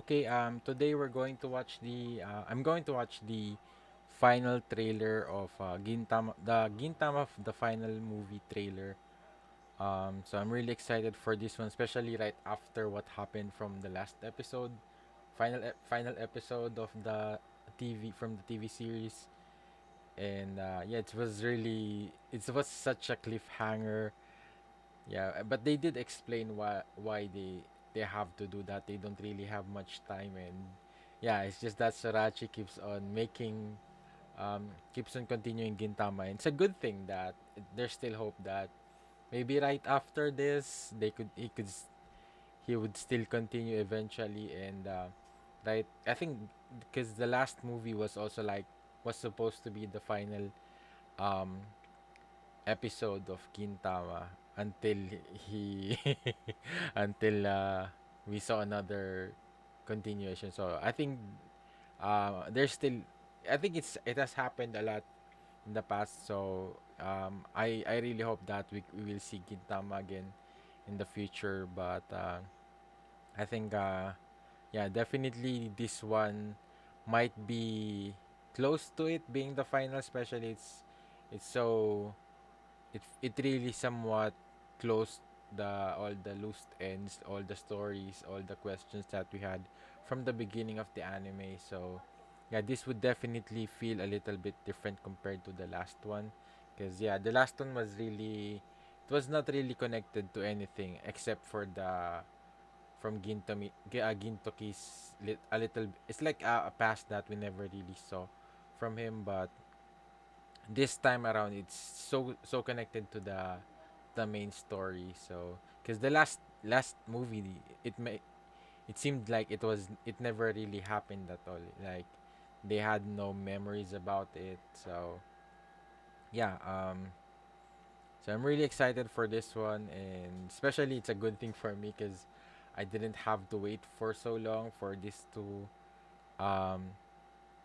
Okay, today we're going to watch I'm going to watch the final trailer of Gintama of the final movie trailer. So I'm really excited for this one, especially right after what happened from the last episode, final episode of the TV series. And yeah, it was such a cliffhanger. Yeah, but they did explain why they have to do that. They don't really have much time, and yeah, it's just that Sorachi keeps on continuing Gintama. And it's a good thing that there's still hope that maybe right after this he would still continue eventually. And right, I think because the last movie was supposed to be the final um episode of Gintama until he until we saw another continuation. So I think there's still I think it has happened a lot in the past. So I really hope that we will see Gintama again in the future. But I think yeah, definitely this one might be close to it being the final. Especially it's so it really somewhat closed all the loose ends, all the stories, all the questions that we had from the beginning of the anime. So yeah, this would definitely feel a little bit different compared to the last one, because yeah, the last one it was not really connected to anything except for the from Gintoki's a little. It's like a past that we never really saw from him, but this time around it's so connected to the main story. So because the last movie, it seemed like it never really happened at all. Like they had no memories about it. So yeah, so I'm really excited for this one, and especially it's a good thing for me because I didn't have to wait for so long for this um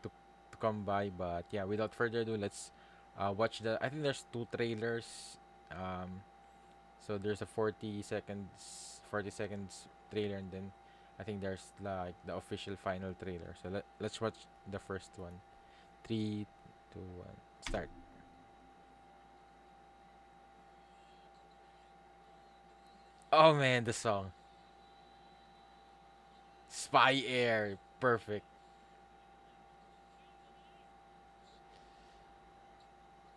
to come by. But yeah, without further ado, let's watch I think there's two trailers. Um, so there's a 40 seconds trailer, and then I think there's like the official final trailer. So let's watch the first one. Three, two, one, start. Oh man, the song Spy Air, perfect.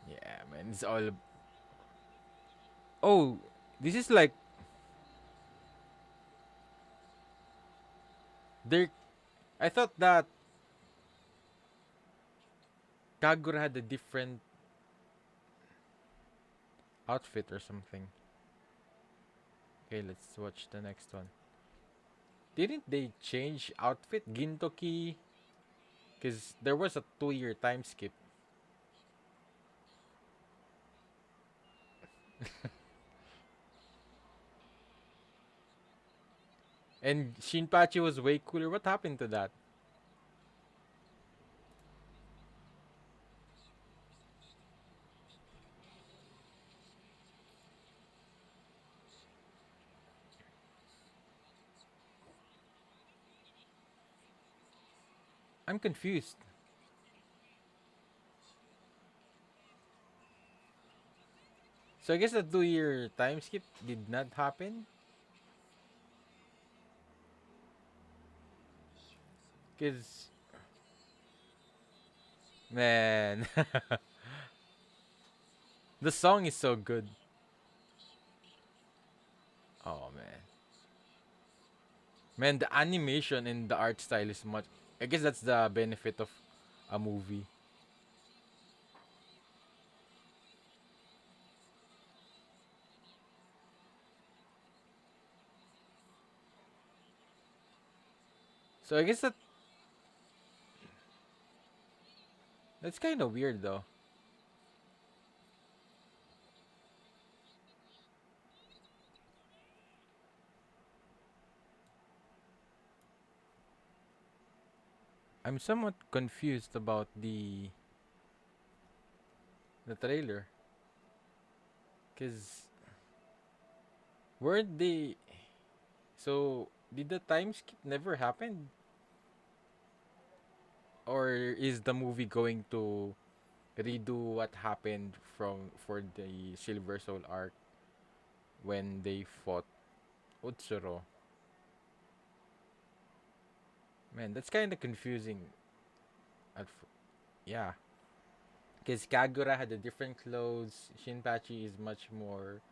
Yeah, man, it's all. Oh, this is like they're. I thought that Kagura had a different outfit or something. Okay, let's watch the next one. Didn't they change outfit? Gintoki? Because there was a 2 year time skip. And Shinpachi was way cooler. What happened to that? I'm confused. So I guess the 2 year time skip did not happen? Because, man, the song is so good. Oh, man. Man, the animation and the art style is much. I guess that's the benefit of a movie. So I guess that's kind of weird though. I'm somewhat confused about the trailer, cause weren't they? So did the time skip never happen? or is the movie going to redo what happened from for the Silver Soul arc when they fought Utsuro? Man, that's kind of confusing. Yeah, because Kagura had a different clothes. Shinpachi is much more.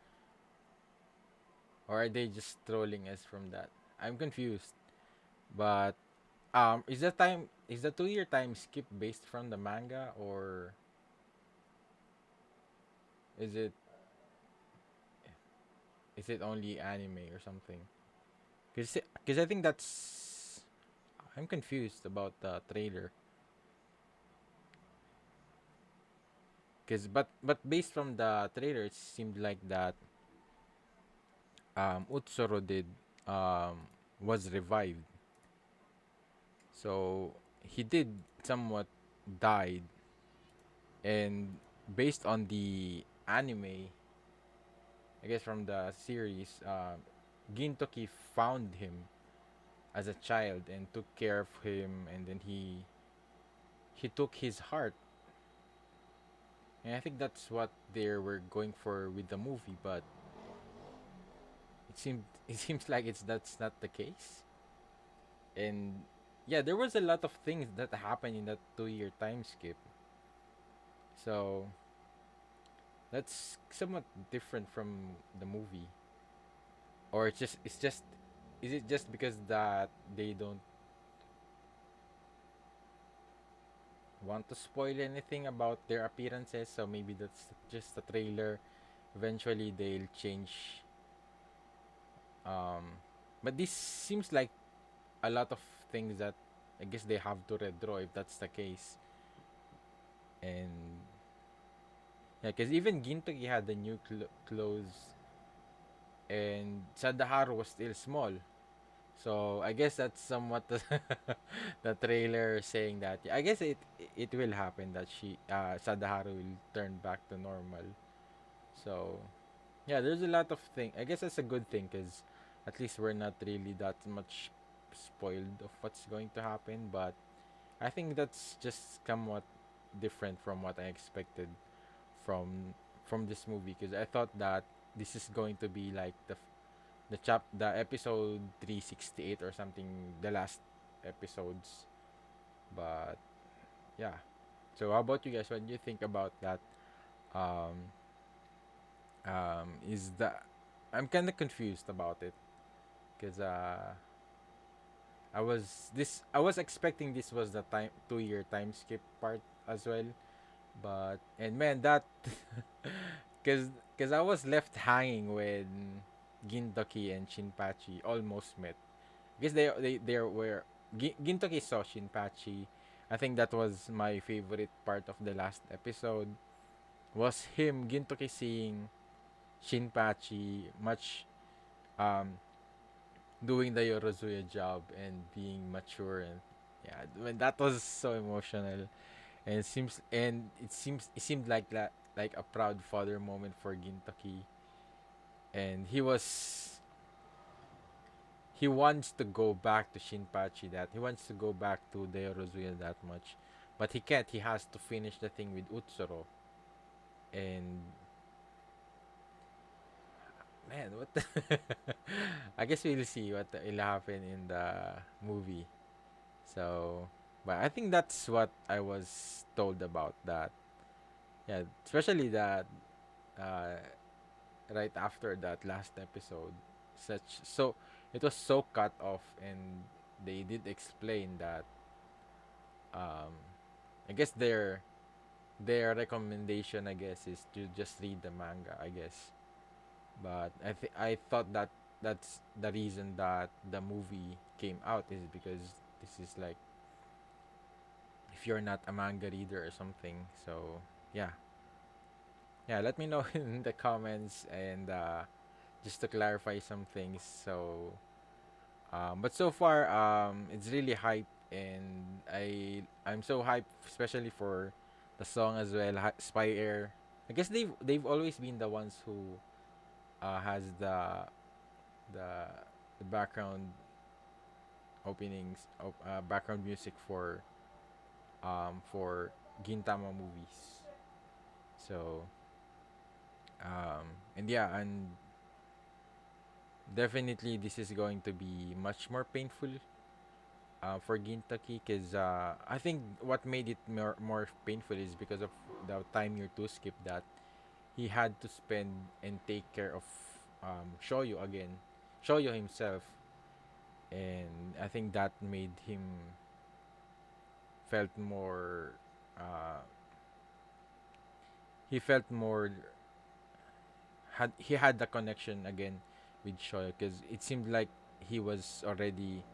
Or are they just trolling us from that? I'm confused. But is the 2 year time skip based from the manga, or is it is it only anime or something? Because I think that's I'm confused about the trailer. Cause but based from the trailer, it seemed like that Utsuro did um was revived. So he did somewhat died, and based on the anime, I guess from the series, Gintoki found him as a child and took care of him, and then he took his heart. And I think that's what they were going for with the movie, but it seems like it's that's not the case. And yeah, there was a lot of things that happened in that 2 year time skip. So that's somewhat different from the movie. Or it's just is it just because that they don't want to spoil anything about their appearances, so maybe that's just a trailer. Eventually they'll change. um but this seems like a lot of things that I guess they have to redraw if that's the case. And yeah, because even Gintoki had the new clothes, and Sadaharu was still small. So I guess that's somewhat the trailer saying that. I guess it will happen that Sadaharu will turn back to normal. So yeah, there's a lot of thing. I guess that's a good thing because at least we're not really that much spoiled of what's going to happen. But I think that's just somewhat different from what I expected from from this movie, because I thought that this is going to be like the episode 368 or something, the last episodes. But yeah, so how about you guys? What do you think about that? um is that I'm kind of confused about it, because I was expecting this was the time 2 year time skip part as well. But and man, that because I was left hanging when Gintoki and Shinpachi almost met. Because they were Gintoki saw Shinpachi. I think that was my favorite part of the last episode. Was him Gintoki seeing Shinpachi much um doing the Yorozuya job and being mature, and yeah, when that was so emotional. And it seemed like that, like a proud father moment for Gintoki. And he wants to go back to Shinpachi, that he wants to go back to Deorozuya that much. But he can't. He has to finish the thing with Utsuro. And man, what the I guess we'll see what will happen in the movie. So, but I think that's what I was told about that. Yeah, especially that uh right after that last episode, it was so cut off, and they did explain that um I guess their recommendation, I guess, is to just read the manga, I guess. But I thought that that's the reason that the movie came out, is because this is like if you're not a manga reader or something. So yeah, yeah. Let me know in the comments, and just to clarify some things. So but so far, it's really hype, and I'm so hyped, especially for the song as well, Spy Air. I guess they've always been the ones who has the the background background music for for Gintama movies. So and yeah, and definitely this is going to be much more painful for Gintaki, because I think what made it more painful is because of the time year two skip that he had to spend and take care of Shoyo again, Shoyo himself, and I think that made him felt more. Uh, he felt more he had the connection again with Shoyo, because it seemed like he was already.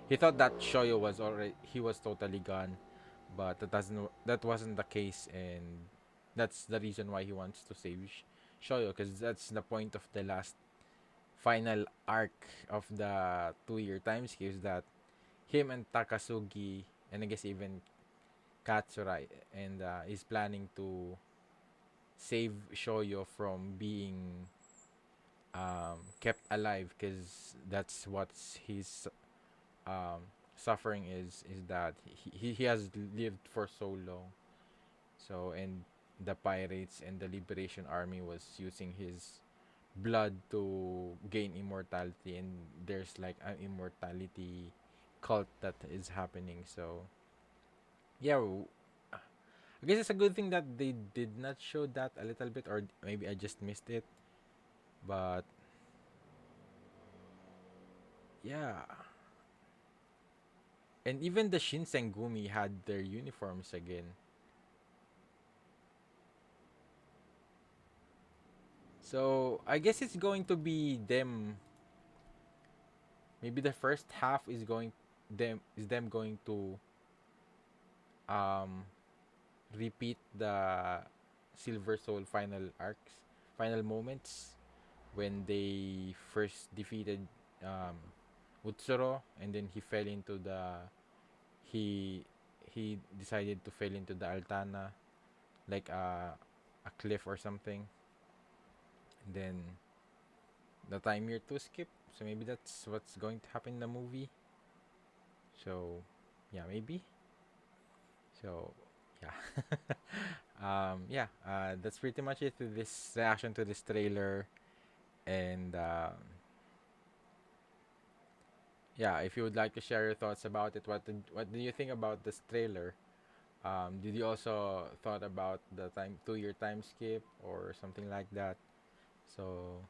He thought that Shoyo was already he was totally gone, but that wasn't the case, and that's the reason why he wants to save Shoyo, because that's the point of the last final arc of the 2 year time skip, that him and Takasugi, and I guess even Katsurai, and is planning to save Shoyo from being kept alive, because that's what his um, suffering is that he has lived for so long. So, and the pirates and the liberation army was using his blood to gain immortality, and there's like an immortality cult that is happening. So yeah, I guess it's a good thing that they did not show that a little bit, or maybe I just missed it. But yeah, and even the Shinsengumi had their uniforms again. So I guess it's going to be them. Maybe the first half is them going to um repeat the Silver Soul final arcs, final moments, when they first defeated um Utsuro, and then he he decided to fell into the Altana, like a cliff or something. And then the time year to skip. So maybe that's what's going to happen in the movie. So yeah, maybe. So yeah. Yeah, that's pretty much it to this reaction to this trailer. And yeah, if you would like to share your thoughts about it, what do you think about this trailer? Did you also thought about the 2 year time skip or something like that? So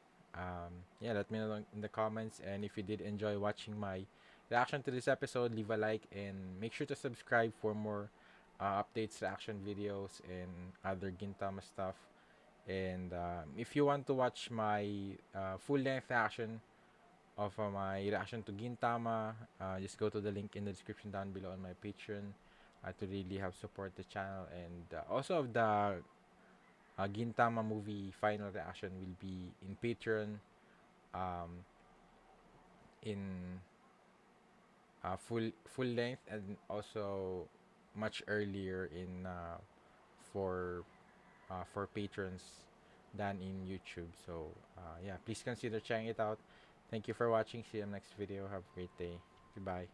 yeah, let me know in the comments. And if you did enjoy watching my reaction to this episode, leave a like and make sure to subscribe for more updates, reaction videos, and other Gintama stuff. And if you want to watch my full length reaction of my reaction to Gintama, just go to the link in the description down below on my Patreon to really help support the channel. And also of the Gintama movie final reaction will be in Patreon, um, in full length, and also much earlier in for patrons than in YouTube. So yeah, please consider checking it out. Thank you for watching. See you in the next video. Have a great day. Goodbye.